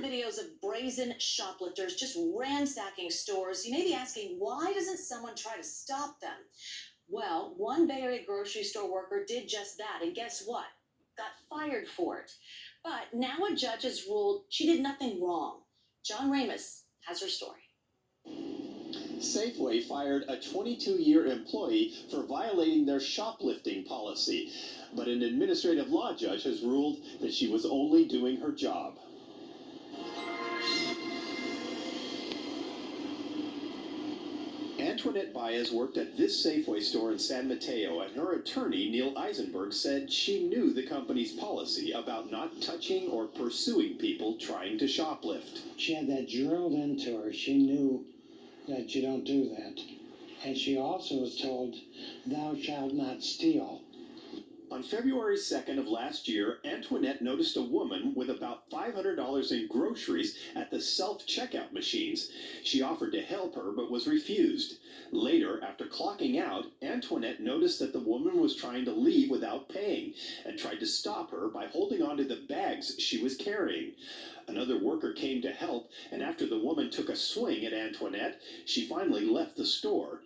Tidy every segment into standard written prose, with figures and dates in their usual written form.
the videos of brazen shoplifters just ransacking stores, you may be asking, why doesn't someone try to stop them? Well, one Bay Area grocery store worker did just that, and guess what? Got fired for it. But now a judge has ruled she did nothing wrong. John Ramus has her story. Safeway fired a 22-year employee for violating their shoplifting policy, but an administrative law judge has ruled that she was only doing her job. Antoinette Baez worked at this Safeway store in San Mateo, and her attorney, Neil Eisenberg, said she knew the company's policy about not touching or pursuing people trying to shoplift. She had that drilled into her. She knew that you don't do that. And she also was told, thou shalt not steal. On February 2nd of last year, Antoinette noticed a woman with about $500 in groceries at the self-checkout machines. She offered to help her, but was refused. Later, after clocking out, Antoinette noticed that the woman was trying to leave without paying and tried to stop her by holding onto the bags she was carrying. Another worker came to help, and after the woman took a swing at Antoinette, she finally left the store.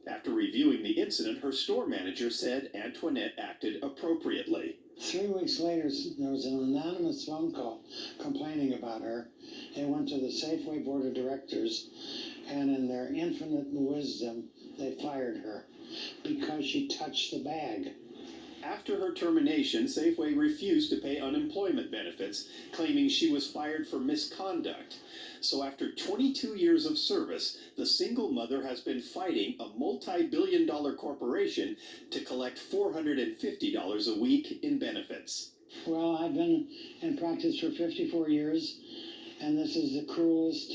After reviewing the incident, her store manager said Antoinette acted appropriately. 3 weeks later, there was an anonymous phone call complaining about her. It went to the Safeway Board of Directors, and in their infinite wisdom, they fired her because she touched the bag. After her termination, Safeway refused to pay unemployment benefits, claiming she was fired for misconduct. So after 22 years of service, the single mother has been fighting a multi-billion-dollar corporation to collect $450 a week in benefits. Well, I've been in practice for 54 years, and this is the cruelest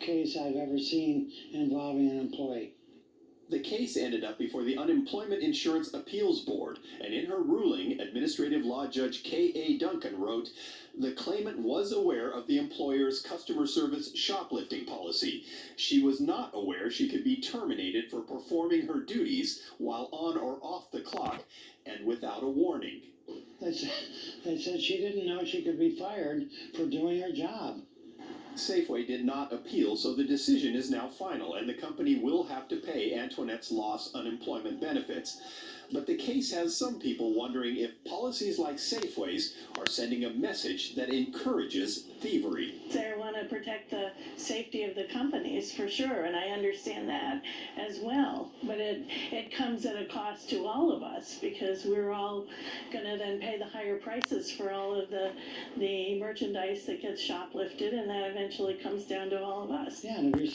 case I've ever seen involving an employee. The case ended up before the Unemployment Insurance Appeals Board, and in her ruling, Administrative Law Judge K.A. Duncan wrote, the claimant was aware of the employer's customer service shoplifting policy. She was not aware she could be terminated for performing her duties while on or off the clock and without a warning. They said she didn't know she could be fired for doing her job. Safeway did not appeal, so the decision is now final, and the company will have to pay Antoinette's lost unemployment benefits. But the case has some people wondering if policies like Safeway's are sending a message that encourages thievery. They want to protect the safety of the companies, for sure, and I understand that as well. But it comes at a cost to all of us, because we're all going to then pay the higher prices for all of the merchandise that gets shoplifted, and that eventually comes down to all of us. Yeah, and if you're